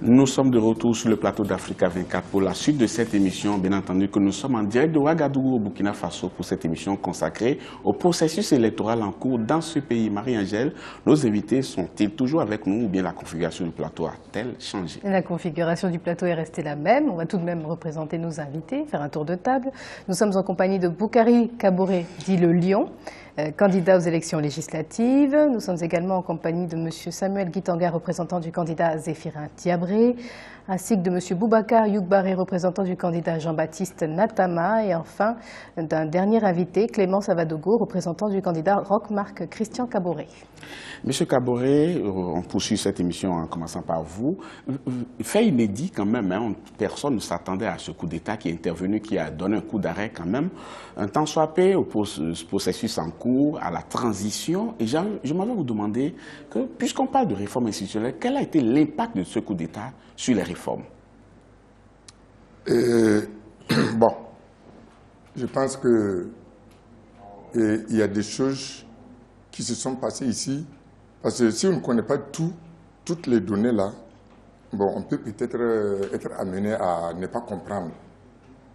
Nous sommes de retour sur le plateau d'Africa 24 pour la suite de cette émission. Bien entendu que nous sommes en direct de Ouagadougou au Burkina Faso pour cette émission consacrée au processus électoral en cours dans ce pays. Marie-Angèle, nos invités sont-ils toujours avec nous ou bien la configuration du plateau a-t-elle changé? La configuration du plateau est restée la même. On va tout de même représenter nos invités, faire un tour de table. Nous sommes en compagnie de Boukari Kaboré, dit le Lion, candidat aux élections législatives. Nous sommes également en compagnie de M. Samuel Guitanga, représentant du candidat Zéphirin Diabré, ainsi que de M. Boubacar Youkbaré, représentant du candidat Jean-Baptiste Natama, et enfin d'un dernier invité, Clément Savadogo, représentant du candidat Roch-Marc Christian Kaboré. Monsieur Kaboré, on poursuit cette émission en commençant par vous. Fait inédit quand même, hein, personne ne s'attendait à ce coup d'État qui est intervenu, qui a donné un coup d'arrêt quand même. Un temps soit fait au processus en cours, à la transition. Et je m'avais vous demander que, puisqu'on parle de réforme institutionnelle, quel a été l'impact de ce coup d'État sur les réformes? Bon, je pense que il y a des choses qui se sont passées ici. Parce que si on ne connaît pas toutes les données là, bon, on peut peut-être être amené à ne pas comprendre.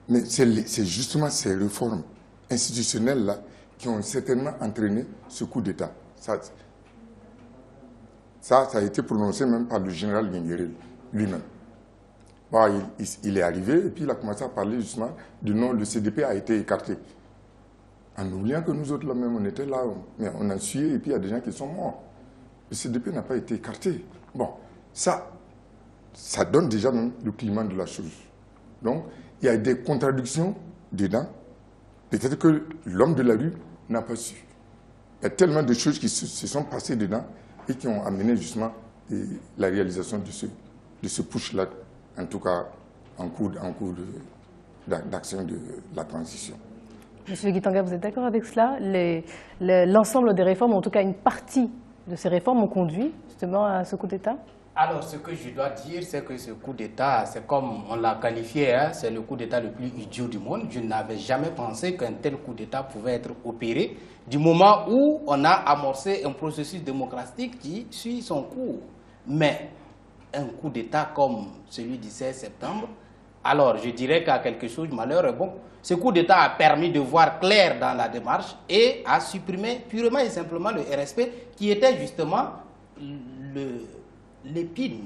Mais c'est justement ces réformes institutionnelles là qui ont certainement entraîné ce coup d'État. Ça a été prononcé même par le général Guingéré lui-même. Bon, il est arrivé et puis il a commencé à parler justement du nom, le CDP a été écarté. En oubliant que nous autres là même, on était là, mais on a suivi et puis il y a des gens qui sont morts. Le CDP n'a pas été écarté. Bon, ça donne déjà même le climat de la chose. Donc, il y a des contradictions dedans. Peut-être que l'homme de la rue n'a pas su. Il y a tellement de choses qui se sont passées dedans et qui ont amené justement la réalisation de ce push-là, en tout cas en cours d'action de la transition. Monsieur Guitanga, vous êtes d'accord avec cela? L'ensemble des réformes, en tout cas une partie de ces réformes, ont conduit justement à ce coup d'État? Alors, ce que je dois dire, c'est que ce coup d'État, c'est comme on l'a qualifié, hein, c'est le coup d'État le plus idiot du monde. Je n'avais jamais pensé qu'un tel coup d'État pouvait être opéré du moment où on a amorcé un processus démocratique qui suit son cours. Mais un coup d'État comme celui du 16 septembre, alors je dirais qu'à quelque chose, malheur est bon. Ce coup d'État a permis de voir clair dans la démarche et a supprimé purement et simplement le RSP qui était justement l'épine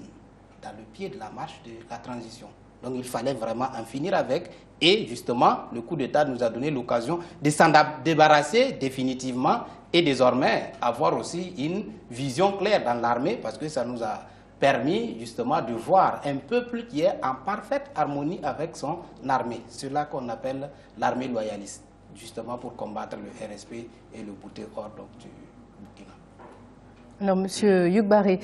dans le pied de la marche de la transition. Donc il fallait vraiment en finir avec et justement le coup d'État nous a donné l'occasion de s'en débarrasser définitivement et désormais avoir aussi une vision claire dans l'armée parce que ça nous a permis justement de voir un peuple qui est en parfaite harmonie avec son armée. C'est là qu'on appelle l'armée loyaliste, justement pour combattre le RSP et le bouter hors du Burkina. Alors, Monsieur Youkbaré,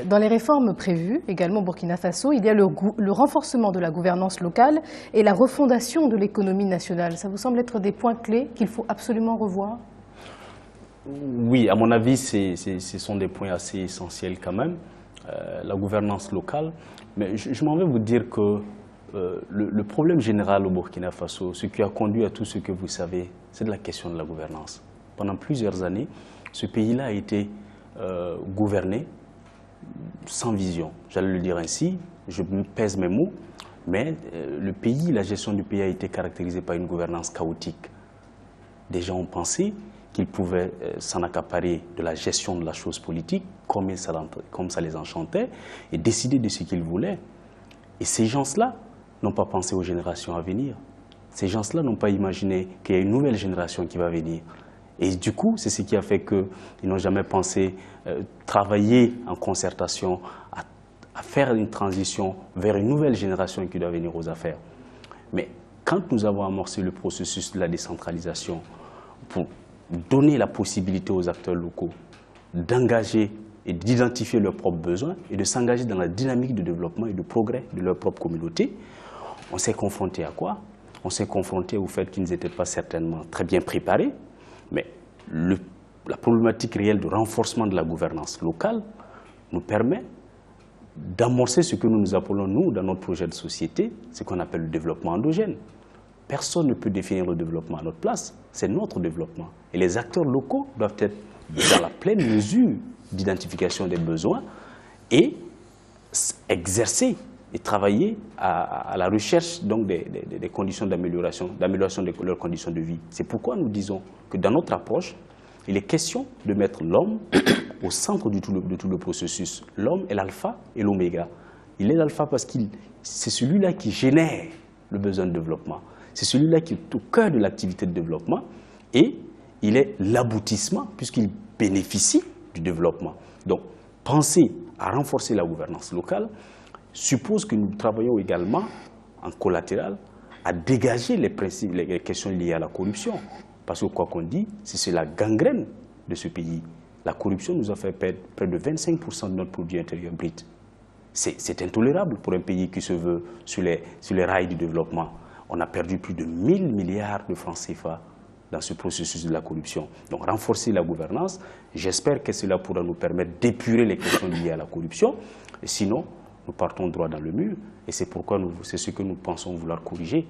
dans les réformes prévues, également au Burkina Faso, il y a le renforcement de la gouvernance locale et la refondation de l'économie nationale. Ça vous semble être des points clés qu'il faut absolument revoir? Oui, à mon avis, ce sont des points assez essentiels quand même. La gouvernance locale. Mais je m'en vais vous dire que le problème général au Burkina Faso, ce qui a conduit à tout ce que vous savez, c'est de la question de la gouvernance. Pendant plusieurs années, ce pays-là a été gouverné sans vision. J'allais le dire ainsi, je pèse mes mots, mais le pays, la gestion du pays a été caractérisée par une gouvernance chaotique. Des gens ont pensé qu'ils pouvaient s'en accaparer de la gestion de la chose politique comme ça les enchantait et décider de ce qu'ils voulaient. Et ces gens-là n'ont pas pensé aux générations à venir. Ces gens-là n'ont pas imaginé qu'il y a une nouvelle génération qui va venir. Et du coup, c'est ce qui a fait qu'ils n'ont jamais pensé travailler en concertation, à faire une transition vers une nouvelle génération qui doit venir aux affaires. Mais quand nous avons amorcé le processus de la décentralisation pour donner la possibilité aux acteurs locaux d'engager et d'identifier leurs propres besoins et de s'engager dans la dynamique de développement et de progrès de leur propre communauté, on s'est confronté à quoi? On s'est confronté au fait qu'ils n'étaient pas certainement très bien préparés, mais la problématique réelle de renforcement de la gouvernance locale nous permet d'amorcer ce que nous appelons, nous, dans notre projet de société, ce qu'on appelle le développement endogène. Personne ne peut définir le développement à notre place, c'est notre développement. Et les acteurs locaux doivent être dans la pleine mesure d'identification des besoins et exercer et travailler à la recherche donc, des conditions d'amélioration de leurs conditions de vie. C'est pourquoi nous disons que dans notre approche, il est question de mettre l'homme au centre de tout le processus. L'homme est l'alpha et l'oméga. Il est l'alpha parce que c'est celui-là qui génère le besoin de développement. C'est celui-là qui est au cœur de l'activité de développement et il est l'aboutissement puisqu'il bénéficie du développement. Donc, penser à renforcer la gouvernance locale suppose que nous travaillons également en collatéral à dégager les principes, les questions liées à la corruption. Parce que quoi qu'on dit, c'est la gangrène de ce pays. La corruption nous a fait perdre près de 25% de notre produit intérieur brut. C'est intolérable pour un pays qui se veut sur les rails du développement. On a perdu plus de 1000 milliards de francs CFA dans ce processus de la corruption. Donc renforcer la gouvernance, j'espère que cela pourra nous permettre d'épurer les questions liées à la corruption. Et sinon, nous partons droit dans le mur et c'est pourquoi c'est ce que nous pensons vouloir corriger.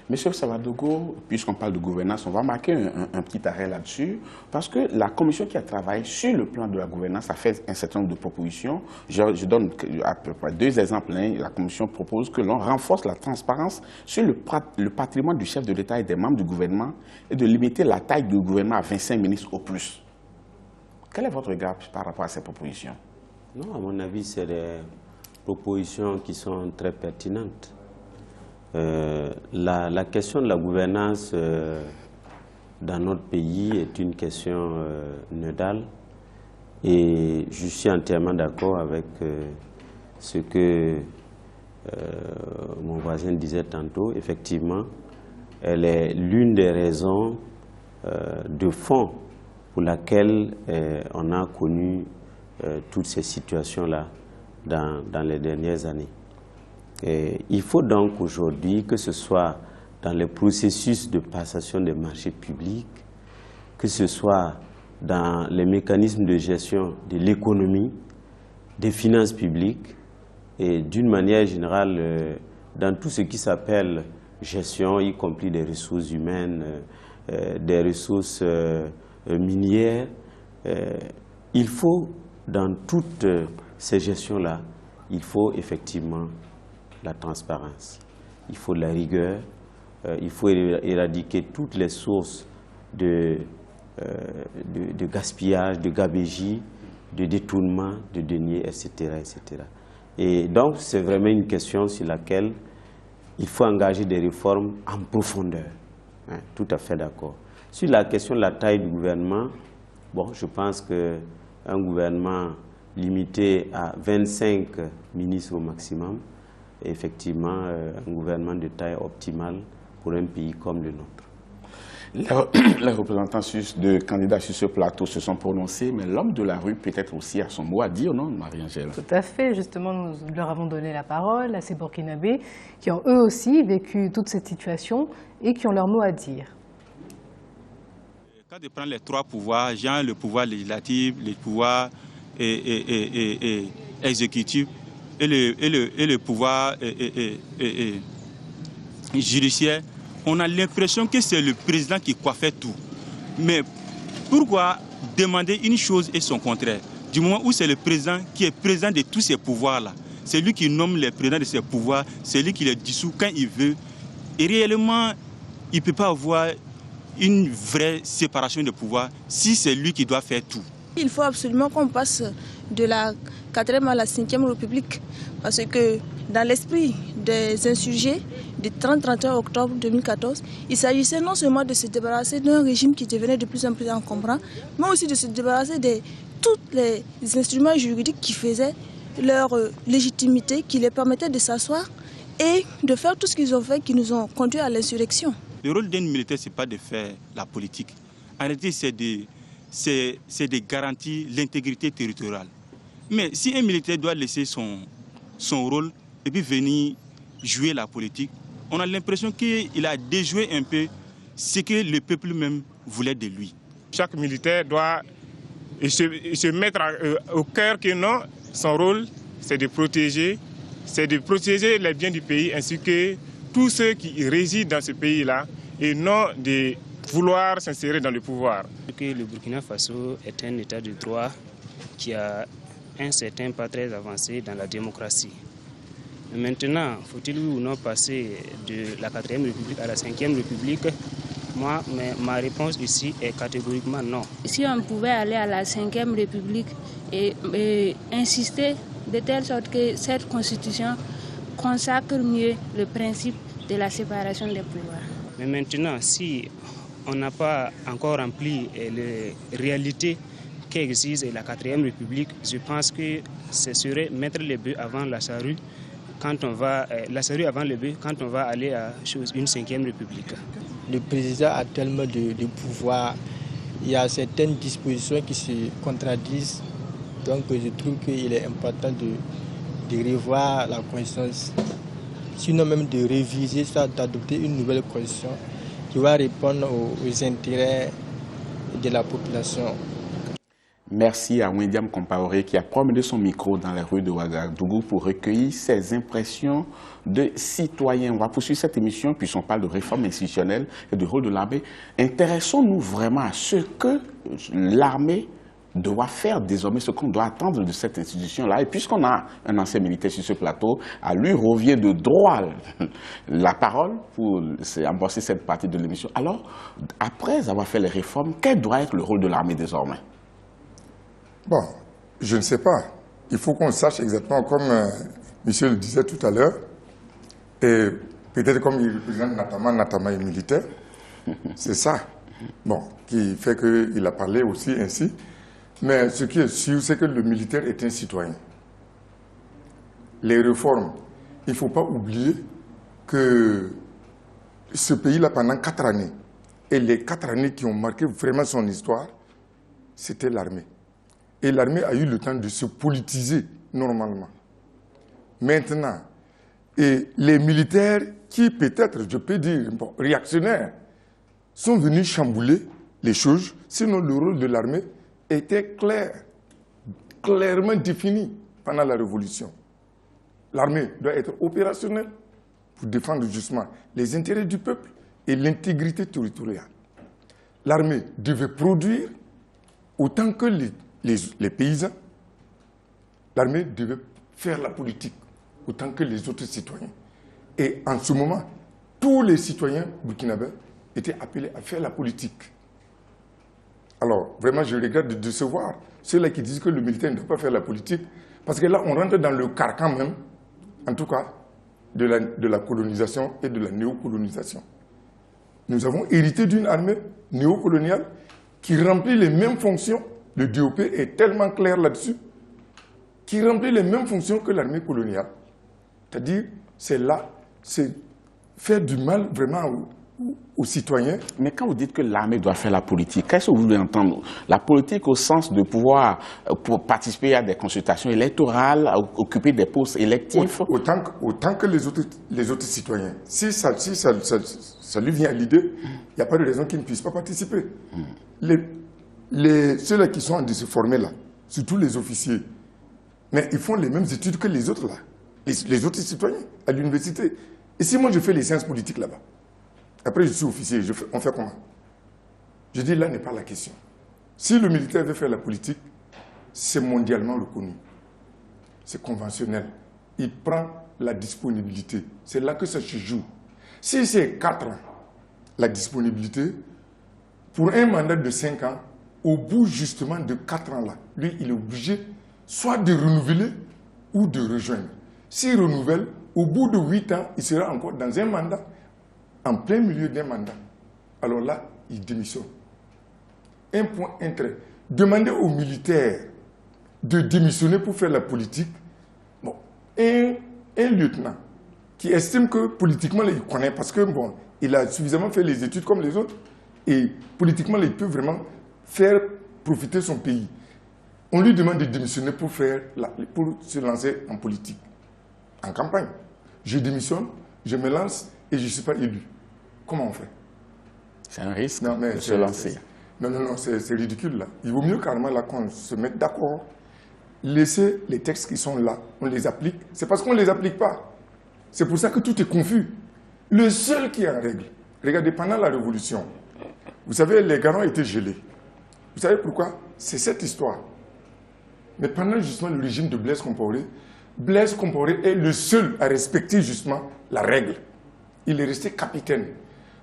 Monsieur Savadogo, puisqu'on parle de gouvernance, on va marquer un petit arrêt là-dessus, parce que la commission qui a travaillé sur le plan de la gouvernance a fait un certain nombre de propositions. Je donne à peu près 2 exemples. La commission propose que l'on renforce la transparence sur le patrimoine du chef de l'État et des membres du gouvernement et de limiter la taille du gouvernement à 25 ministres au plus. Quel est votre regard par rapport à ces propositions? Non, à mon avis, c'est des propositions qui sont très pertinentes. La question de la gouvernance dans notre pays est une question nodale et je suis entièrement d'accord avec ce que mon voisin disait tantôt. Effectivement, elle est l'une des raisons de fond pour laquelle on a connu toutes ces situations-là dans les dernières années. Et il faut donc aujourd'hui, que ce soit dans les processus de passation des marchés publics, que ce soit dans les mécanismes de gestion de l'économie, des finances publiques et d'une manière générale dans tout ce qui s'appelle gestion, y compris des ressources humaines, des ressources minières, il faut dans toutes ces gestions-là, il faut effectivement la transparence, il faut la rigueur, il faut éradiquer toutes les sources de gaspillage, de gabegie, de détournement, de deniers, etc., etc. Et donc, c'est vraiment une question sur laquelle il faut engager des réformes en profondeur. Hein, tout à fait d'accord. Sur la question de la taille du gouvernement, bon, je pense qu'un gouvernement limité à 25 ministres au maximum, effectivement un gouvernement de taille optimale pour un pays comme le nôtre. Les représentants de candidats sur ce plateau se sont prononcés, mais l'homme de la rue peut-être aussi a son mot à dire, non, Marie-Angèle? Tout à fait. Justement, nous leur avons donné la parole à ces Burkinabés qui ont eux aussi vécu toute cette situation et qui ont leur mot à dire. Quand on prend les 3 pouvoirs, genre le pouvoir législatif, le pouvoir exécutif, et le pouvoir judiciaire, on a l'impression que c'est le président qui coiffait tout. Mais pourquoi demander une chose et son contraire? Du moment où c'est le président qui est président de tous ces pouvoirs-là, c'est lui qui nomme les présidents de ces pouvoirs, c'est lui qui les dissout quand il veut. Et réellement, il ne peut pas avoir une vraie séparation de pouvoirs si c'est lui qui doit faire tout. Il faut absolument qu'on passe de la 4e à la 5e République parce que dans l'esprit des insurgés du 30-31 octobre 2014, il s'agissait non seulement de se débarrasser d'un régime qui devenait de plus en plus encombrant, mais aussi de se débarrasser de tous les instruments juridiques qui faisaient leur légitimité, qui les permettaient de s'asseoir et de faire tout ce qu'ils ont fait, qui nous ont conduits à l'insurrection. Le rôle d'un militaire, ce n'est pas de faire la politique. En réalité, c'est de garantir l'intégrité territoriale. Mais si un militaire doit laisser son rôle et puis venir jouer la politique, on a l'impression qu'il a déjoué un peu ce que le peuple même voulait de lui. Chaque militaire doit se mettre au cœur que non, son rôle, c'est de protéger les biens du pays ainsi que tous ceux qui résident dans ce pays-là et non de vouloir s'insérer dans le pouvoir. Le Burkina Faso est un état de droit qui a un certain pas très avancé dans la démocratie. Maintenant, faut-il oui ou non passer de la 4e République à la 5e République? Moi, ma réponse ici est catégoriquement non. Si on pouvait aller à la 5e République et insister de telle sorte que cette constitution consacre mieux le principe de la séparation des pouvoirs. Mais maintenant, si on n'a pas encore rempli les réalités qu'exige la 4e République, je pense que ce serait mettre les bœufs avant la charrue quand on va la charrue avant les bœufs quand on va aller à une 5e République. Le président a tellement de pouvoir. Il y a certaines dispositions qui se contradisent. Donc je trouve qu'il est important de revoir la Constitution, sinon même de réviser ça, d'adopter une nouvelle Constitution qui va répondre aux intérêts de la population. Merci à Wendiam Compaoré qui a promené son micro dans les rues de Ouagadougou pour recueillir ses impressions de citoyens. On va poursuivre cette émission puisqu'on parle de réforme institutionnelle et du rôle de l'armée. Intéressons-nous vraiment à ce que l'armée doit faire désormais, ce qu'on doit attendre de cette institution-là. Et puisqu'on a un ancien militaire sur ce plateau, à lui revient de droit la parole pour amorcer cette partie de l'émission. Alors, après avoir fait les réformes, quel doit être le rôle de l'armée désormais? Bon, je ne sais pas. Il faut qu'on sache exactement, comme monsieur le disait tout à l'heure, et peut-être comme il représente Natama est militaire, c'est ça, bon, qui fait qu'il a parlé aussi ainsi. Mais ce qui est sûr, c'est que le militaire est un citoyen. Les réformes, il ne faut pas oublier que ce pays-là, pendant 4 années, et les 4 années qui ont marqué vraiment son histoire, c'était l'armée. Et l'armée a eu le temps de se politiser normalement. Maintenant, et les militaires qui peut-être, je peux dire, bon, réactionnaires, sont venus chambouler les choses, sinon le rôle de l'armée était clairement défini pendant la Révolution. L'armée doit être opérationnelle pour défendre justement les intérêts du peuple et l'intégrité territoriale. L'armée devait produire autant que les paysans. L'armée devait faire la politique autant que les autres citoyens. Et en ce moment, tous les citoyens burkinabés étaient appelés à faire la politique. Alors, vraiment, je regrette de décevoir ceux-là qui disent que le militaire ne doit pas faire la politique, parce que là, on rentre dans le carcan même, en tout cas, de la colonisation et de la néocolonisation. Nous avons hérité d'une armée néocoloniale qui remplit les mêmes fonctions, le DOP est tellement clair là-dessus, qui remplit les mêmes fonctions que l'armée coloniale. C'est-à-dire, c'est faire du mal vraiment aux citoyens. Mais quand vous dites que l'armée doit faire la politique, qu'est-ce que vous voulez entendre? La politique au sens de pouvoir pour participer à des consultations électorales, occuper des postes électifs? Autant que les autres citoyens. Si ça lui vient à l'idée, il n'y a pas de raison qu'ils ne puissent pas participer. Ceux-là qui sont en train de se former là, surtout les officiers, mais ils font les mêmes études que les autres là, les autres citoyens à l'université. Et si moi je fais les sciences politiques là-bas, après je suis officier, on fait comment? Je dis là n'est pas la question. Si le militaire veut faire la politique, c'est mondialement reconnu. C'est conventionnel. Il prend la disponibilité. C'est là que ça se joue. Si c'est 4 ans, la disponibilité, pour un mandat de 5 ans, au bout justement de 4 ans là, lui il est obligé soit de renouveler ou de rejoindre. S'il renouvelle, au bout de 8 ans, il sera encore dans un mandat, en plein milieu d'un mandat. Alors là, il démissionne. Un point intérêt. Demander aux militaires de démissionner pour faire la politique, bon, un lieutenant qui estime que politiquement, il connaît, parce que bon, il a suffisamment fait les études comme les autres, et politiquement, il peut vraiment faire profiter son pays. On lui demande de démissionner pour se lancer en politique, en campagne. Je démissionne, je me lance et je ne suis pas élu. Comment on fait? C'est un risque de se lancer. Non, c'est ridicule là. Il vaut mieux carrément là qu'on se mette d'accord. Laisser les textes qui sont là, on les applique. C'est parce qu'on ne les applique pas. C'est pour ça que tout est confus. Le seul qui est en règle, regardez, pendant la Révolution, vous savez, les garants étaient gelés. Vous savez pourquoi? C'est cette histoire. Mais pendant justement le régime de Blaise Compaoré, Blaise Compaoré est le seul à respecter justement la règle. Il est resté capitaine.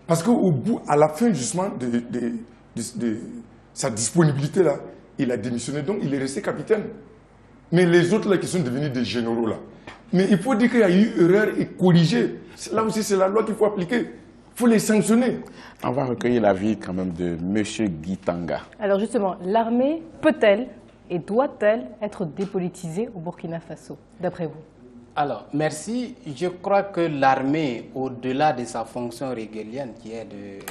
Parce qu'au bout, à la fin justement de sa disponibilité là, il a démissionné, donc il est resté capitaine. Mais les autres là qui sont devenus des généraux là, mais il faut dire qu'il y a eu erreur et corriger. Là aussi, c'est la loi qu'il faut appliquer. Il faut les sanctionner. On va recueillir l'avis quand même de M. Guy Tanga. Alors justement, l'armée peut-elle et doit-elle être dépolitisée au Burkina Faso, d'après vous? Alors, merci. Je crois que l'armée, au-delà de sa fonction régalienne, qui est de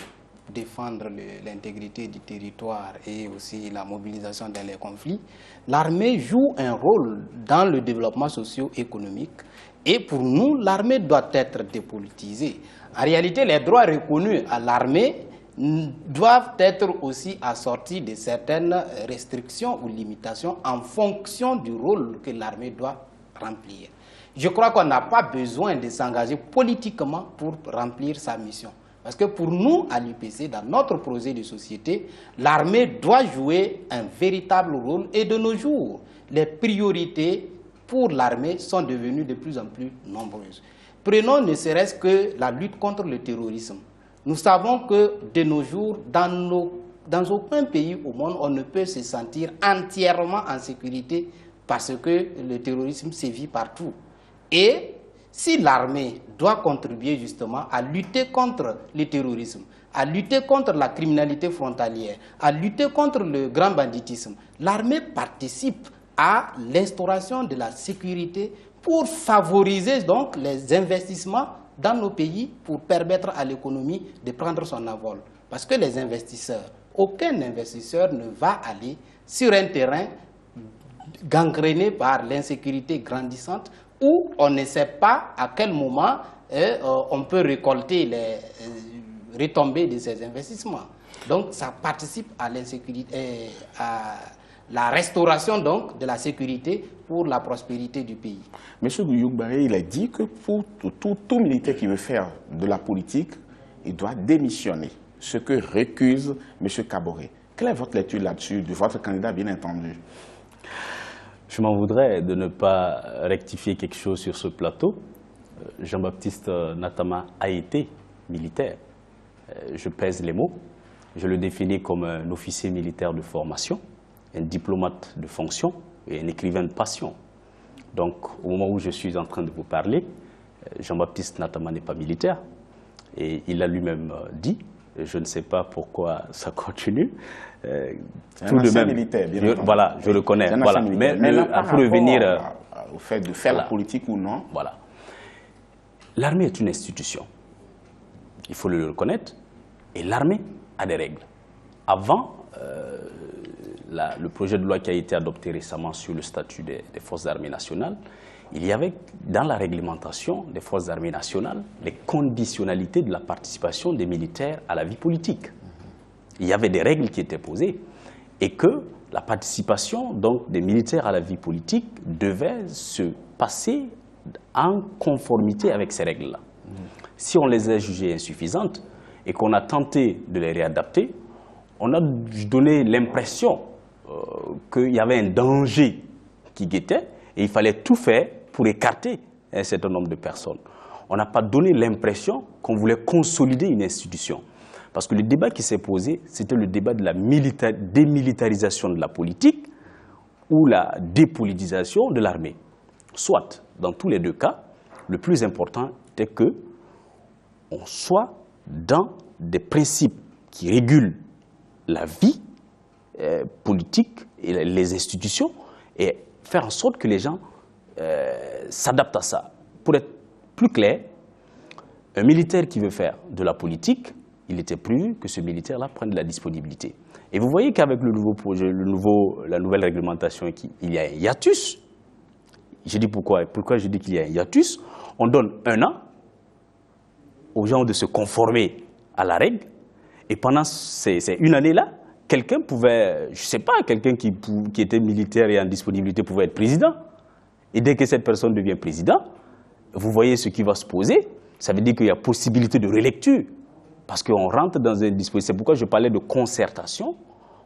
défendre l'intégrité du territoire et aussi la mobilisation dans les conflits, l'armée joue un rôle dans le développement socio-économique. Et pour nous, l'armée doit être dépolitisée. En réalité, les droits reconnus à l'armée doivent être aussi assortis de certaines restrictions ou limitations en fonction du rôle que l'armée doit remplir. Je crois qu'on n'a pas besoin de s'engager politiquement pour remplir sa mission. Parce que pour nous, à l'UPC, dans notre projet de société, l'armée doit jouer un véritable rôle. Et de nos jours, les priorités pour l'armée sont devenues de plus en plus nombreuses. Prenons ne serait-ce que la lutte contre le terrorisme. Nous savons que de nos jours, dans aucun pays au monde, on ne peut se sentir entièrement en sécurité parce que le terrorisme sévit partout. Et si l'armée doit contribuer justement à lutter contre le terrorisme, à lutter contre la criminalité frontalière, à lutter contre le grand banditisme, l'armée participe à l'instauration de la sécurité pour favoriser donc les investissements dans nos pays pour permettre à l'économie de prendre son envol. Parce que les investisseurs, aucun investisseur ne va aller sur un terrain gangréné par l'insécurité grandissante où on ne sait pas à quel moment on peut récolter les retombées de ces investissements. Donc ça participe à l'insécurité, à la restauration donc de la sécurité pour la prospérité du pays. M. Yougbaré, il a dit que pour tout militaire qui veut faire de la politique, il doit démissionner, ce que récuse M. Kaboré. Quelle est votre lecture là-dessus, de votre candidat bien entendu? Je m'en voudrais de ne pas rectifier quelque chose sur ce plateau. Jean-Baptiste Natama a été militaire. Je pèse les mots. Je le définis comme un officier militaire de formation, un diplomate de fonction et un écrivain de passion. Donc, au moment où je suis en train de vous parler, Jean-Baptiste Natama n'est pas militaire. Et il a lui-même dit, je ne sais pas pourquoi ça continue. Tout de même militaire, bien entendu. Voilà, je le connais. Voilà. Mais pour revenir au fait de faire la politique ou non. Voilà. L'armée est une institution. Il faut le reconnaître. Et l'armée a des règles. Avant le projet de loi qui a été adopté récemment sur le statut des forces armées nationales, il y avait dans la réglementation des forces armées nationales les conditionnalités de la participation des militaires à la vie politique. Il y avait des règles qui étaient posées et que la participation donc, des militaires à la vie politique devait se passer en conformité avec ces règles-là. Si on les a jugées insuffisantes et qu'on a tenté de les réadapter, on a donné l'impression qu'il y avait un danger qui guettait et il fallait tout faire pour écarter un certain nombre de personnes. On n'a pas donné l'impression qu'on voulait consolider une institution. Parce que le débat qui s'est posé, c'était le débat de la démilitarisation de la politique ou la dépolitisation de l'armée. Soit, dans tous les deux cas, le plus important était qu'on soit dans des principes qui régulent la vie politique et les institutions et faire en sorte que les gens s'adaptent à ça. Pour être plus clair, un militaire qui veut faire de la politique, il était prévu que ce militaire-là prenne de la disponibilité. Et vous voyez qu'avec le nouveau projet, la nouvelle réglementation, il y a un hiatus. Je dis pourquoi je dis qu'il y a un hiatus. On donne 1 an aux gens de se conformer à la règle. Et pendant ces 1 année-là, quelqu'un pouvait, je ne sais pas, quelqu'un qui était militaire et en disponibilité pouvait être président. Et dès que cette personne devient président, vous voyez ce qui va se poser. Ça veut dire qu'il y a possibilité de relecture. Parce qu'on rentre dans un dispositif. C'est pourquoi je parlais de concertation,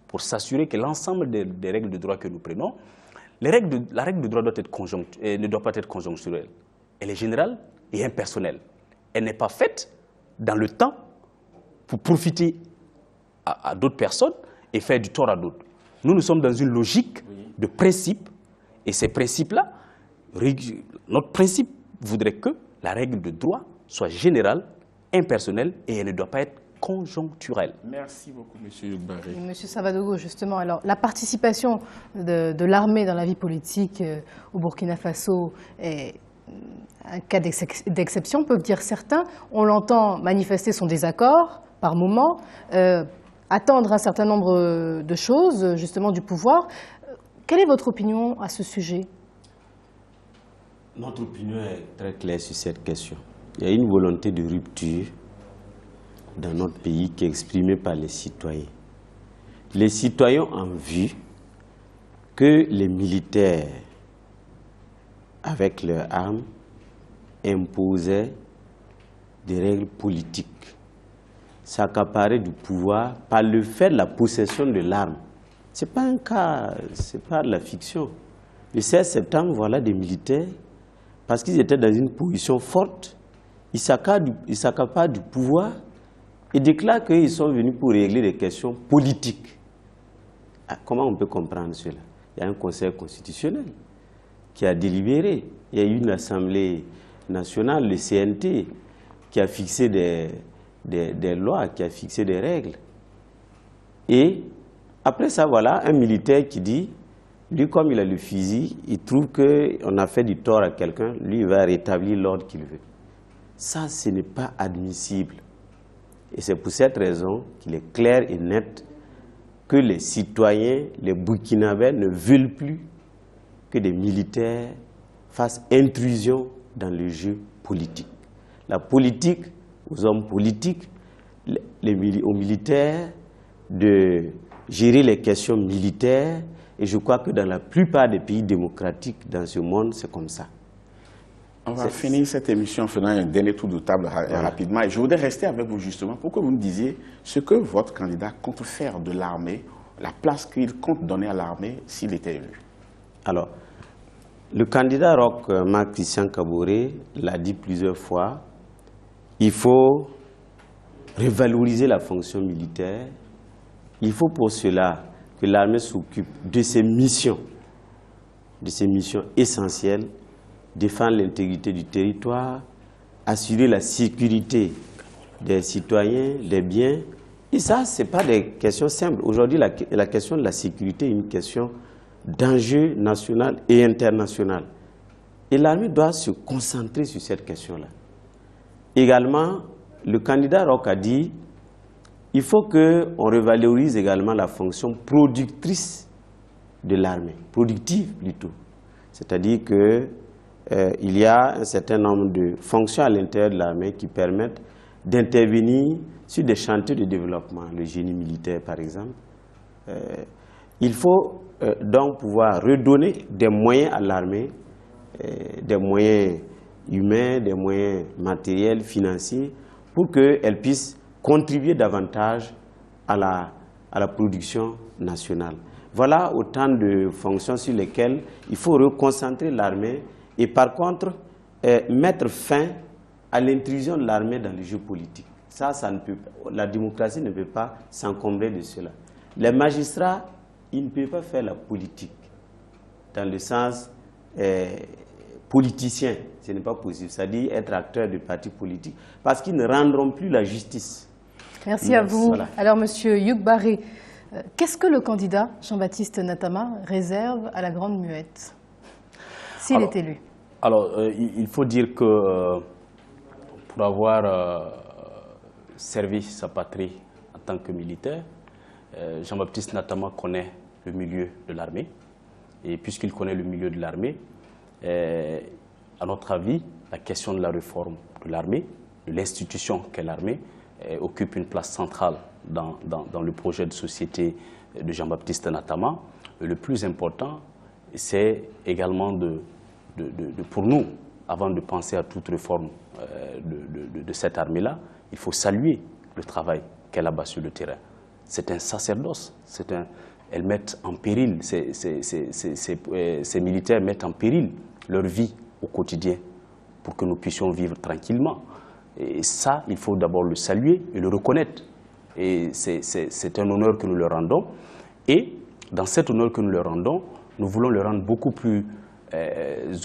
pour s'assurer que l'ensemble des règles de droit que nous prenons, la règle de droit doit être ne doit pas être conjoncturelle. Elle est générale et impersonnelle. Elle n'est pas faite dans le temps pour profiter à d'autres personnes et faire du tort à d'autres. Nous sommes dans une logique de principe, et ces principes-là, notre principe voudrait que la règle de droit soit générale, impersonnelle, et elle ne doit pas être conjoncturelle. Merci beaucoup, M. Youk-Barré. Monsieur Savadogo, justement, alors la participation de l'armée dans la vie politique au Burkina Faso est un cas d'exception, peuvent dire certains. On l'entend manifester son désaccord par moment, attendre un certain nombre de choses, justement, du pouvoir. Quelle est votre opinion à ce sujet? Notre opinion est très claire sur cette question. Il y a une volonté de rupture dans notre pays qui est exprimée par les citoyens. Les citoyens ont vu que les militaires, avec leurs armes, imposaient des règles politiques, s'accaparaient du pouvoir par le fait de la possession de l'arme. Ce n'est pas un cas, ce n'est pas de la fiction. Le 16 septembre, voilà des militaires, parce qu'ils étaient dans une position forte, ils s'accaparent du pouvoir et déclarent qu'ils sont venus pour régler des questions politiques. Comment on peut comprendre cela? Il y a un conseil constitutionnel qui a délibéré. Il y a eu une assemblée nationale, le CNT, qui a fixé des lois, qui a fixé des règles. Et après ça, voilà, un militaire qui dit, lui, comme il a le fusil, il trouve qu'on a fait du tort à quelqu'un, lui, il va rétablir l'ordre qu'il veut. Ça, ce n'est pas admissible. Et c'est pour cette raison qu'il est clair et net que les citoyens, les Burkinabés, ne veulent plus que des militaires fassent intrusion dans le jeu politique. La politique, aux hommes politiques, aux militaires, de gérer les questions militaires, et je crois que dans la plupart des pays démocratiques dans ce monde, c'est comme ça. On va finir cette émission en faisant un dernier tour de table rapidement. Et je voudrais rester avec vous justement pour que vous me disiez ce que votre candidat compte faire de l'armée, la place qu'il compte donner à l'armée s'il était élu. Alors, le candidat ROC, Marc Christian Kaboré, l'a dit plusieurs fois, il faut revaloriser la fonction militaire. Il faut pour cela que l'armée s'occupe de ses missions essentielles, défendre l'intégrité du territoire, assurer la sécurité des citoyens, des biens. Et ça, ce n'est pas des questions simples. Aujourd'hui, la question de la sécurité est une question d'enjeu national et international. Et l'armée doit se concentrer sur cette question-là. Également, le candidat Roch a dit il faut qu'on revalorise également la fonction productrice de l'armée, productive plutôt. C'est-à-dire qu'il y a un certain nombre de fonctions à l'intérieur de l'armée qui permettent d'intervenir sur des chantiers de développement, le génie militaire par exemple. Il faut donc pouvoir redonner des moyens à l'armée, des moyens humains, des moyens matériels, financiers, pour qu'elle puisse contribuer davantage à la production nationale. Voilà autant de fonctions sur lesquelles il faut reconcentrer l'armée et par contre mettre fin à l'intrusion de l'armée dans le jeu politique. Ça ne peut pas, la démocratie ne peut pas s'encombrer de cela. Les magistrats, ils ne peuvent pas faire la politique dans le sens politicien. Ce n'est pas possible, c'est-à-dire être acteur de partis politiques, parce qu'ils ne rendront plus la justice. Merci à vous. Voilà. Alors, Monsieur Youk-Barré, qu'est-ce que le candidat Jean-Baptiste Ntama réserve à la Grande Muette s'il est élu? Alors, il faut dire que pour avoir servi sa patrie en tant que militaire, Jean-Baptiste Ntama connaît le milieu de l'armée. Et puisqu'il connaît le milieu de l'armée, à notre avis, la question de la réforme de l'armée, de l'institution qu'est l'armée, occupe une place centrale dans le projet de société de Jean-Baptiste Ntama. Le plus important, c'est également pour nous, avant de penser à toute réforme de cette armée-là, il faut saluer le travail qu'elle a bas sur le terrain. C'est un sacerdoce, c'est elles mettent en péril, ces militaires mettent en péril leur vie au quotidien pour que nous puissions vivre tranquillement. Et ça, il faut d'abord le saluer et le reconnaître. Et c'est un honneur que nous leur rendons. Et dans cet honneur que nous leur rendons, nous voulons le rendre beaucoup plus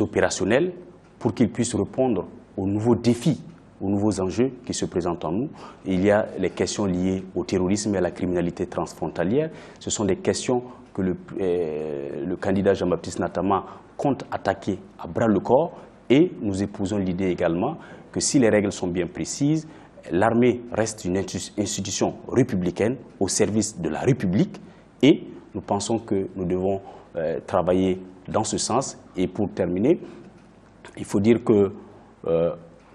opérationnel pour qu'ils puissent répondre aux nouveaux défis, aux nouveaux enjeux qui se présentent en nous. Il y a les questions liées au terrorisme et à la criminalité transfrontalière. Ce sont des questions que le candidat Jean-Baptiste Natama compte attaquer à bras-le-corps. Et nous épousons l'idée également que si les règles sont bien précises, l'armée reste une institution républicaine au service de la République et nous pensons que nous devons travailler dans ce sens. Et pour terminer, il faut dire que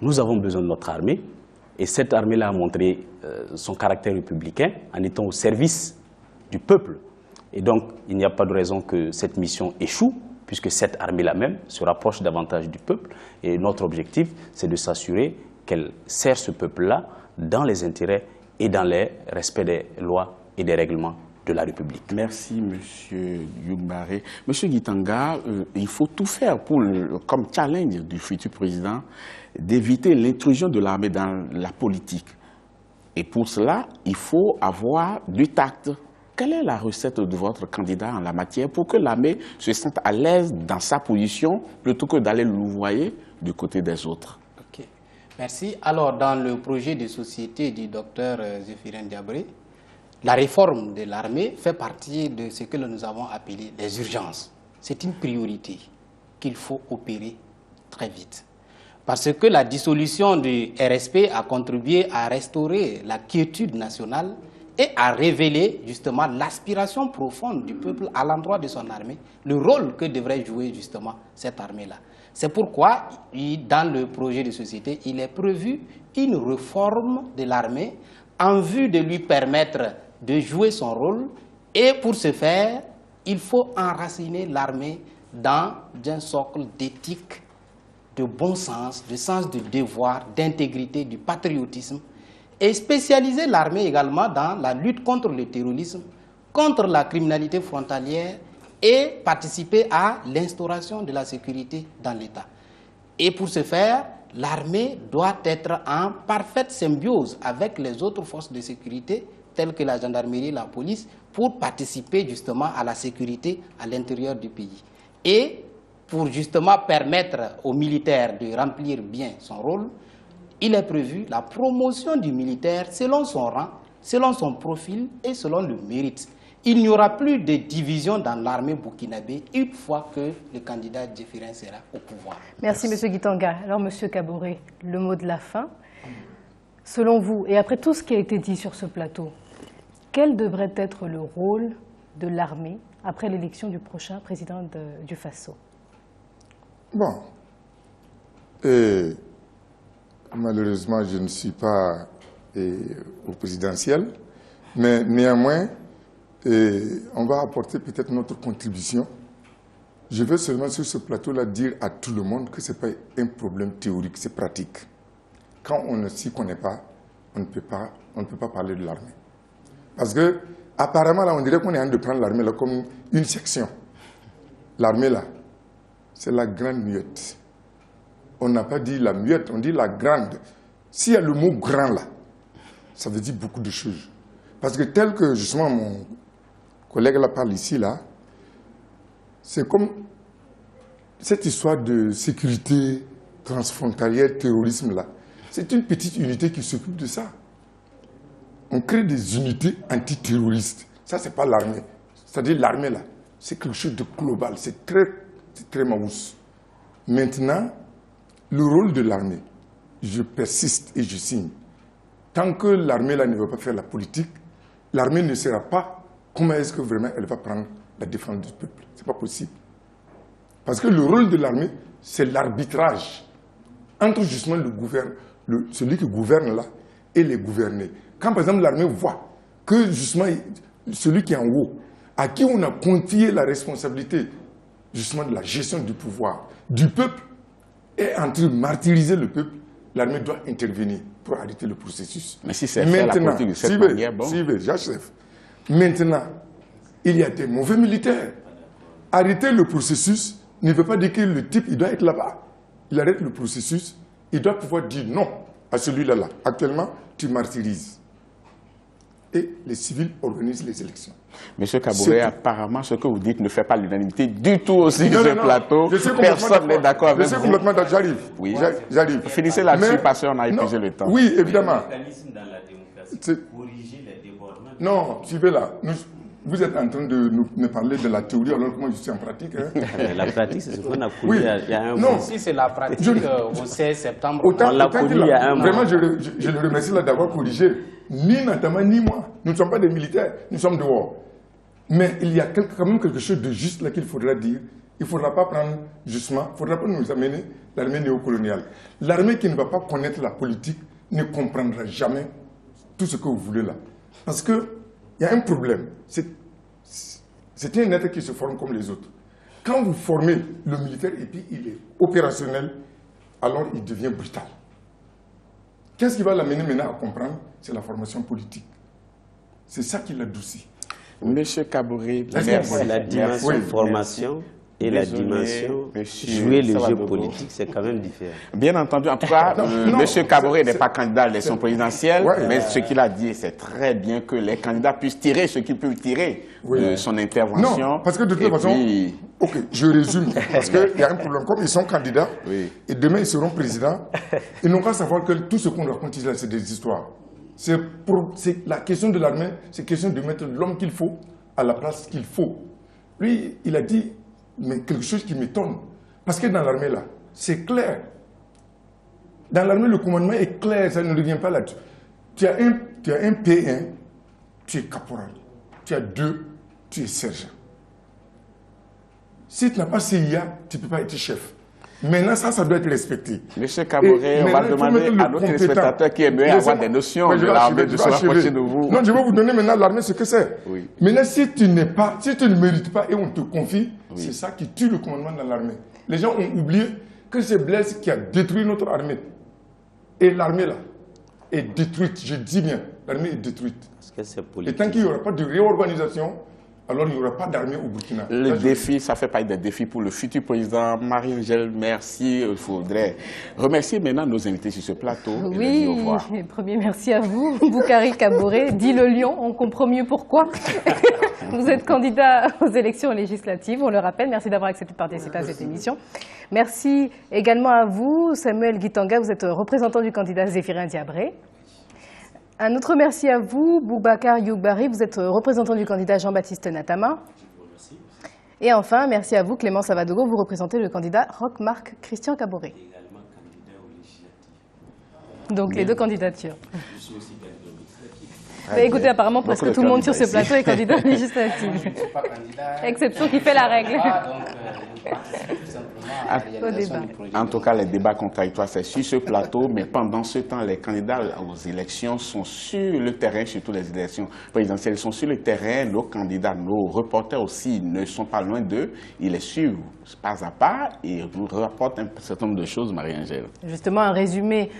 nous avons besoin de notre armée et cette armée-là a montré son caractère républicain en étant au service du peuple. Et donc, il n'y a pas de raison que cette mission échoue, puisque cette armée-là même se rapproche davantage du peuple. Et notre objectif, c'est de s'assurer qu'elle sert ce peuple-là dans les intérêts et dans le respect des lois et des règlements de la République. Merci, M. Youmbaré. M. Gitanga, il faut tout faire comme challenge du futur président d'éviter l'intrusion de l'armée dans la politique. Et pour cela, il faut avoir du tact. Quelle est la recette de votre candidat en la matière pour que l'armée se sente à l'aise dans sa position plutôt que d'aller louvoyer du côté des autres? Ok, merci. Alors, dans le projet de société du docteur Zéphirin Diabré, la réforme de l'armée fait partie de ce que nous avons appelé les urgences. C'est une priorité qu'il faut opérer très vite. Parce que la dissolution du RSP a contribué à restaurer la quiétude nationale et à révéler justement l'aspiration profonde du peuple à l'endroit de son armée, le rôle que devrait jouer justement cette armée-là. C'est pourquoi, dans le projet de société, il est prévu une réforme de l'armée en vue de lui permettre de jouer son rôle. Et pour ce faire, il faut enraciner l'armée dans un socle d'éthique, de bon sens, de sens du devoir, d'intégrité, du patriotisme, et spécialiser l'armée également dans la lutte contre le terrorisme, contre la criminalité frontalière et participer à l'instauration de la sécurité dans l'État. Et pour ce faire, l'armée doit être en parfaite symbiose avec les autres forces de sécurité, telles que la gendarmerie et la police, pour participer justement à la sécurité à l'intérieur du pays. Et pour justement permettre aux militaires de remplir bien son rôle, il est prévu la promotion du militaire selon son rang, selon son profil et selon le mérite. Il n'y aura plus de division dans l'armée burkinabé une fois que le candidat Zéphirin sera au pouvoir. Merci, M. Gitanga. Alors, M. Kaboré, le mot de la fin. Selon vous, et après tout ce qui a été dit sur ce plateau, quel devrait être le rôle de l'armée après l'élection du prochain président du Faso? Bon. Malheureusement, je ne suis pas au présidentiel, mais néanmoins, on va apporter peut-être notre contribution. Je veux seulement sur ce plateau-là dire à tout le monde que ce n'est pas un problème théorique, c'est pratique. Quand on ne s'y connaît pas, on ne peut pas parler de l'armée. Parce que, apparemment, là, on dirait qu'on est en train de prendre l'armée là comme une section. L'armée, là, c'est la grande muette. On n'a pas dit la muette, on dit la grande. S'il y a le mot grand là, ça veut dire beaucoup de choses. Parce que tel que justement mon collègue là parle ici, là, c'est comme cette histoire de sécurité transfrontalière, terrorisme là. C'est une petite unité qui s'occupe de ça. On crée des unités antiterroristes. Ça, c'est pas l'armée. C'est-à-dire l'armée là, c'est quelque chose de global. C'est très mousse. Maintenant, le rôle de l'armée, je persiste et je signe. Tant que l'armée là ne va pas faire la politique, l'armée ne sera pas comment est-ce que vraiment elle va prendre la défense du peuple. Ce n'est pas possible. Parce que le rôle de l'armée, c'est l'arbitrage entre justement celui qui gouverne là et les gouvernés. Quand par exemple l'armée voit que justement celui qui est en haut, à qui on a confié la responsabilité justement de la gestion du pouvoir du peuple, est en train de martyriser le peuple, l'armée doit intervenir pour arrêter le processus. Mais si c'est fait la politique de cette manière, bon. J'achève. Maintenant, il y a des mauvais militaires. Arrêter le processus ne veut pas dire que le type il doit être là-bas. Il arrête le processus, il doit pouvoir dire non à celui-là. Actuellement, tu martyrises. Et les civils organisent les élections. Monsieur Kaboré, apparemment, ce que vous dites ne fait pas l'unanimité du tout aussi sur ce plateau. Personne n'est d'accord avec vous. Je suis complètement d'accord. J'arrive. Oui, j'arrive. Finissez là-dessus parce qu'on a épuisé le temps. Oui, évidemment. Corriger les débordements. Non, suivez là. Vous êtes en train de me parler de la théorie alors que moi je suis en pratique. Hein. La pratique, c'est ce qu'on a connu il y a un mois. Non, si c'est la pratique au 16 septembre, on l'a connu il y a un mois. Vraiment, je le remercie d'avoir corrigé. Ni Natama, ni moi. Nous ne sommes pas des militaires, nous sommes dehors. Mais il y a quand même quelque chose de juste là qu'il faudra dire. Il ne faudra pas prendre justement, il ne faudra pas nous amener l'armée néocoloniale. L'armée qui ne va pas connaître la politique ne comprendra jamais tout ce que vous voulez là. Parce qu'il y a un problème. C'est un être qui se forme comme les autres. Quand vous formez le militaire et puis il est opérationnel, alors il devient brutal. Qu'est-ce qui va l'amener maintenant à comprendre? C'est la formation politique. C'est ça qui l'adoucit. Monsieur Kaboré, la dimension formation et la dimension jouer le jeu politique, c'est quand même différent. Bien entendu, en tout cas, monsieur Kaboré n'est pas candidat à l'élection présidentielle, mais ce qu'il a dit, c'est très bien que les candidats puissent tirer ce qu'ils peuvent tirer de son intervention. Non, parce que de toute façon, ok, je résume, parce qu'il y a un problème. Comme ils sont candidats, et demain ils seront présidents, ils n'ont qu'à savoir que tout ce qu'on raconte ici, c'est des histoires. C'est la question de l'armée, c'est question de mettre l'homme qu'il faut à la place qu'il faut. Lui, il a dit, mais quelque chose qui m'étonne. Parce que dans l'armée, là, c'est clair. Dans l'armée, le commandement est clair, ça ne revient pas là-dessus. Tu as un P1, tu es caporal. Tu as 2, tu es sergent. Si tu n'as pas CIA, tu ne peux pas être chef. Maintenant, ça doit être respecté. Monsieur Kaboré, on va demander à notre téléspectateur qui aimerait avoir des notions de l'armée de se rapprocher de vous. Non, je vais vous donner maintenant l'armée ce que c'est. Oui. Maintenant, si tu ne mérites pas et on te confie, c'est ça qui tue le commandement dans l'armée. Les gens ont oublié que c'est Blaise qui a détruit notre armée. Et l'armée, là, est détruite. Je dis bien, l'armée est détruite. Parce que c'est politique. Et tant qu'il n'y aura pas de réorganisation, alors il n'y aura pas d'armée au Burkina. Le défi, ça fait partie des défis pour le futur président. Marie-Angèle, merci. Il faudrait remercier maintenant nos invités sur ce plateau. Oui, au revoir. Premier merci à vous, Boukari Kaboré, dit le lion, on comprend mieux pourquoi. Vous êtes candidat aux élections législatives, on le rappelle. Merci d'avoir accepté de participer à cette émission. Merci également à vous, Samuel Guitanga, vous êtes représentant du candidat Zéphirin Diabré. Un autre merci à vous, Boubacar Youbari, vous êtes représentant du candidat Jean-Baptiste Natama. Et enfin, merci à vous, Clément Savadogo, vous représentez le candidat Roch-Marc Christian Kaboré. Donc les deux candidatures. Je suis aussi candidat législatif. Mais écoutez, apparemment presque tout le monde sur ce plateau est candidat législatif. Exception qui fait la règle. En tout cas, les débats contradictoires, c'est sur ce plateau, mais pendant ce temps, les candidats aux élections sont sur le terrain, surtout les élections présidentielles, sont sur le terrain, nos candidats, nos reporters aussi ne sont pas loin d'eux, ils les suivent pas à pas et nous rapportent un certain nombre de choses, Marie-Angèle. Justement, un résumé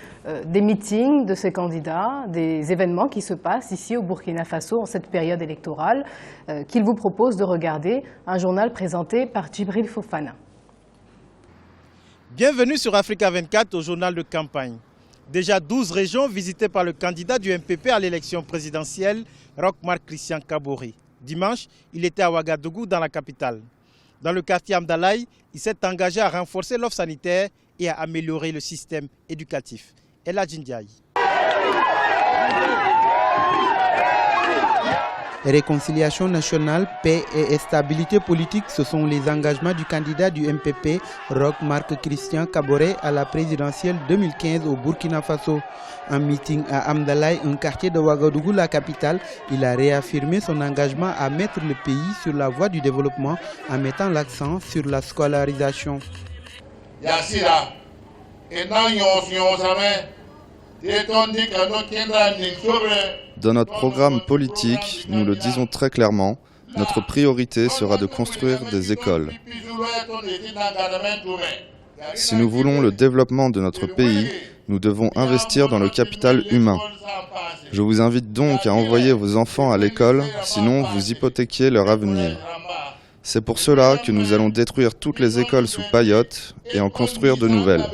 des meetings de ces candidats, des événements qui se passent ici au Burkina Faso en cette période électorale, qu'il vous propose de regarder, un journal présenté par Djibril Fofana. Bienvenue sur Africa 24 au journal de campagne. Déjà 12 régions visitées par le candidat du MPP à l'élection présidentielle, Roch-Marc Christian Kaboré. Dimanche, il était à Ouagadougou dans la capitale. Dans le quartier Amdalaï, il s'est engagé à renforcer l'offre sanitaire et à améliorer le système éducatif. Ella Djindiaï. Réconciliation nationale, paix et stabilité politique, ce sont les engagements du candidat du MPP, Roch-Marc Christian Kaboré, à la présidentielle 2015 au Burkina Faso. Un meeting à Amdalaï, un quartier de Ouagadougou, la capitale, il a réaffirmé son engagement à mettre le pays sur la voie du développement en mettant l'accent sur la scolarisation. Dans notre programme politique, nous le disons très clairement, notre priorité sera de construire des écoles. Si nous voulons le développement de notre pays, nous devons investir dans le capital humain. Je vous invite donc à envoyer vos enfants à l'école, sinon vous hypothéquez leur avenir. C'est pour cela que nous allons détruire toutes les écoles sous paillotes et en construire de nouvelles.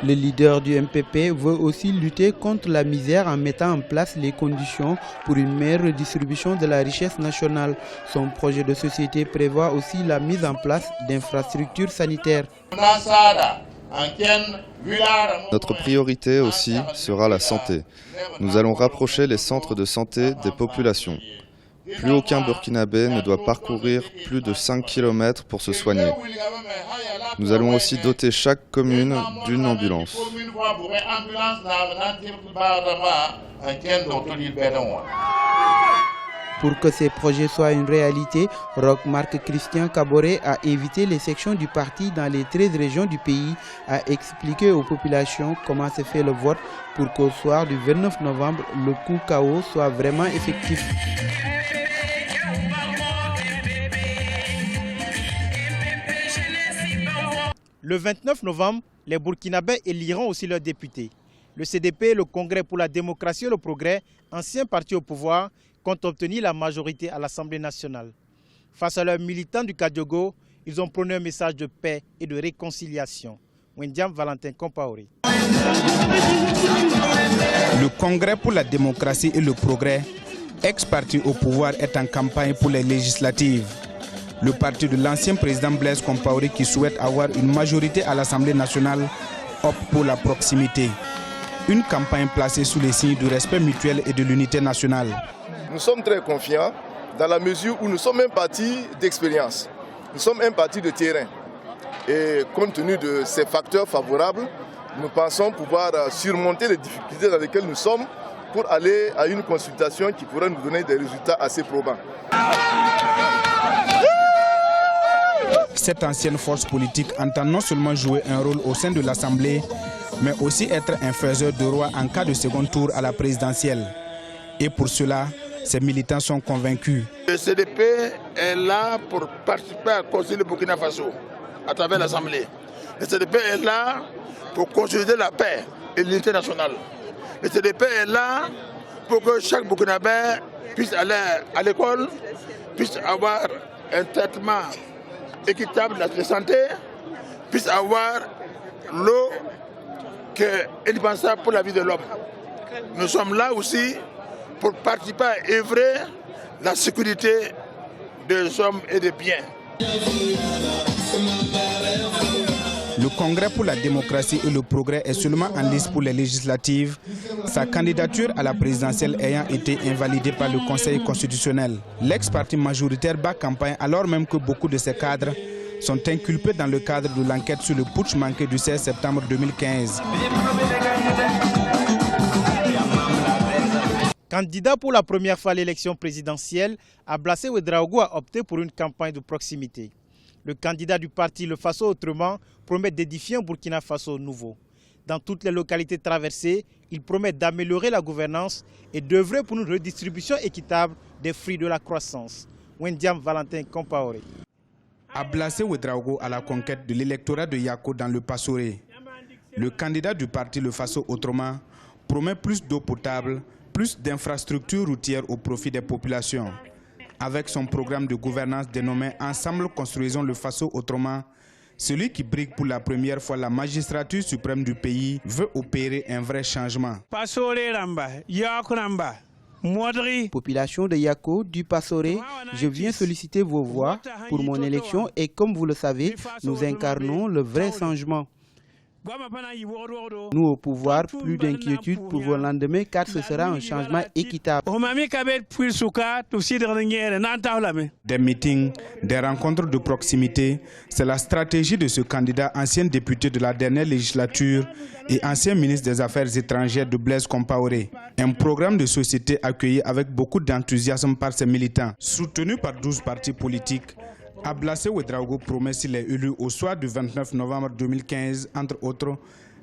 Le leader du MPP veut aussi lutter contre la misère en mettant en place les conditions pour une meilleure redistribution de la richesse nationale. Son projet de société prévoit aussi la mise en place d'infrastructures sanitaires. Notre priorité aussi sera la santé. Nous allons rapprocher les centres de santé des populations. Plus aucun Burkinabé ne doit parcourir plus de 5 km pour se soigner. Nous allons aussi doter chaque commune d'une ambulance. Pour que ces projets soient une réalité, Roch Marc Christian Kaboré a évité les sections du parti dans les 13 régions du pays, a expliqué aux populations comment se fait le vote pour qu'au soir du 29 novembre, le coup KO soit vraiment effectif. Le 29 novembre, les Burkinabés éliront aussi leurs députés. Le CDP, le Congrès pour la démocratie et le progrès, ancien parti au pouvoir, comptent obtenir la majorité à l'Assemblée nationale. Face à leurs militants du Kadiogo, ils ont prôné un message de paix et de réconciliation. Wendiam Valentin Compaoré. Le Congrès pour la démocratie et le progrès, ex-parti au pouvoir, est en campagne pour les législatives. Le parti de l'ancien président Blaise Compaoré, qui souhaite avoir une majorité à l'Assemblée nationale, opte pour la proximité. Une campagne placée sous les signes du respect mutuel et de l'unité nationale. Nous sommes très confiants dans la mesure où nous sommes un parti d'expérience. Nous sommes un parti de terrain. Et compte tenu de ces facteurs favorables, nous pensons pouvoir surmonter les difficultés dans lesquelles nous sommes pour aller à une consultation qui pourrait nous donner des résultats assez probants. Cette ancienne force politique entend non seulement jouer un rôle au sein de l'Assemblée, mais aussi être un faiseur de roi en cas de second tour à la présidentielle. Et pour cela, ces militants sont convaincus. Le CDP est là pour participer à construire le Burkina Faso à travers l'Assemblée. Le CDP est là pour consolider la paix et l'unité nationale. Le CDP est là pour que chaque Burkinabé puisse aller à l'école, puisse avoir un traitement équitable de santé, puisse avoir l'eau qui est indispensable pour la vie de l'homme. Nous sommes là aussi pour participer à œuvrer la sécurité des hommes et des biens. Le Congrès pour la démocratie et le progrès est seulement en lice pour les législatives, sa candidature à la présidentielle ayant été invalidée par le Conseil constitutionnel. L'ex-parti majoritaire bat campagne alors même que beaucoup de ses cadres sont inculpés dans le cadre de l'enquête sur le putsch manqué du 16 septembre 2015. Candidat pour la première fois à l'élection présidentielle, Ablassé Ouedraogo a opté pour une campagne de proximité. Le candidat du parti Le Faso Autrement promet d'édifier un Burkina Faso nouveau. Dans toutes les localités traversées, il promet d'améliorer la gouvernance et d'œuvrer pour une redistribution équitable des fruits de la croissance. Wendiam Valentin Compaoré. Ablassé Ouedraogo à la conquête de l'électorat de Yako dans le Passoré. Le candidat du parti Le Faso Autrement promet plus d'eau potable, plus d'infrastructures routières au profit des populations. Avec son programme de gouvernance dénommé « Ensemble, construisons le Faso autrement », celui qui brigue pour la première fois la magistrature suprême du pays veut opérer un vrai changement. Population de Yako, du Passoré, je viens solliciter vos voix pour mon élection et comme vous le savez, nous incarnons le vrai changement. Nous au pouvoir, plus d'inquiétude pour vos lendemains car ce sera un changement équitable. Des meetings, des rencontres de proximité, c'est la stratégie de ce candidat ancien député de la dernière législature et ancien ministre des Affaires étrangères de Blaise Compaoré. Un programme de société accueilli avec beaucoup d'enthousiasme par ses militants. Soutenu par 12 partis politiques, Ablassé Ouedraogo promet s'il est élu au soir du 29 novembre 2015, entre autres,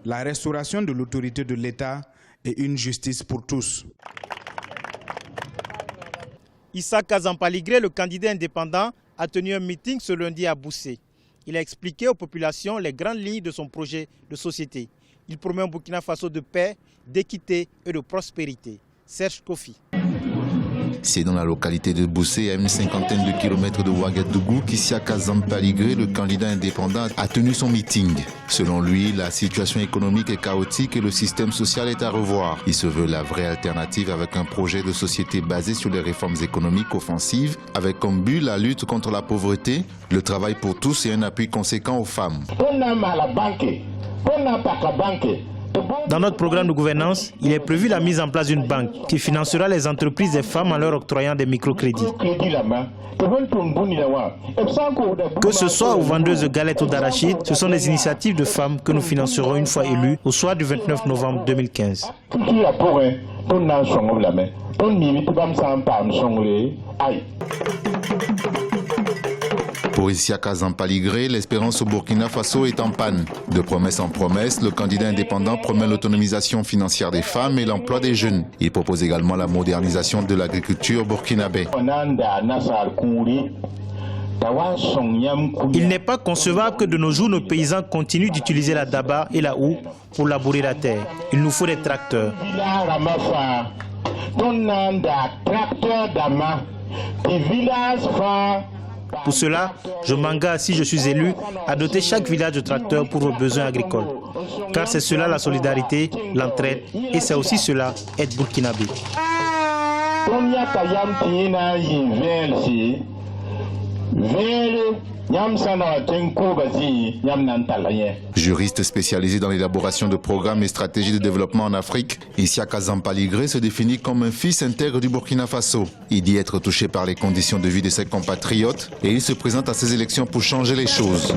la restauration de l'autorité de l'État et une justice pour tous. Issa Kazampaligré, le candidat indépendant, a tenu un meeting ce lundi à Boussé. Il a expliqué aux populations les grandes lignes de son projet de société. Il promet un Burkina Faso de paix, d'équité et de prospérité. Serge Kofi. C'est dans la localité de Boussé, à une cinquantaine de kilomètres de Ouagadougou, qu'Issiaka Zampaligré, le candidat indépendant, a tenu son meeting. Selon lui, la situation économique est chaotique et le système social est à revoir. Il se veut la vraie alternative avec un projet de société basé sur les réformes économiques offensives, avec comme but la lutte contre la pauvreté, le travail pour tous et un appui conséquent aux femmes. Dans notre programme de gouvernance, il est prévu la mise en place d'une banque qui financera les entreprises des femmes en leur octroyant des microcrédits. Que ce soit aux vendeuses de galettes ou d'arachides, ce sont des initiatives de femmes que nous financerons une fois élues au soir du 29 novembre 2015. Pour Issiaka Zampaligré, l'espérance au Burkina Faso est en panne. De promesse en promesse, le candidat indépendant promet l'autonomisation financière des femmes et l'emploi des jeunes. Il propose également la modernisation de l'agriculture burkinabé. Il n'est pas concevable que de nos jours, nos paysans continuent d'utiliser la daba et la houe pour labourer la terre. Il nous faut des tracteurs. Pour cela, je m'engage, si je suis élu, à doter chaque village de tracteurs pour vos besoins agricoles. Car c'est cela la solidarité, l'entraide, et c'est aussi cela être burkinabé. Juriste spécialisé dans l'élaboration de programmes et stratégies de développement en Afrique, Issiaka Zampaligré se définit comme un fils intègre du Burkina Faso. Il dit être touché par les conditions de vie de ses compatriotes et il se présente à ces élections pour changer les choses.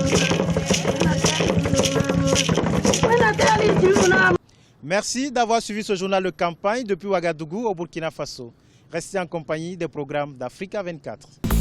Merci d'avoir suivi ce journal de campagne depuis Ouagadougou au Burkina Faso. Restez en compagnie des programmes d'Africa 24.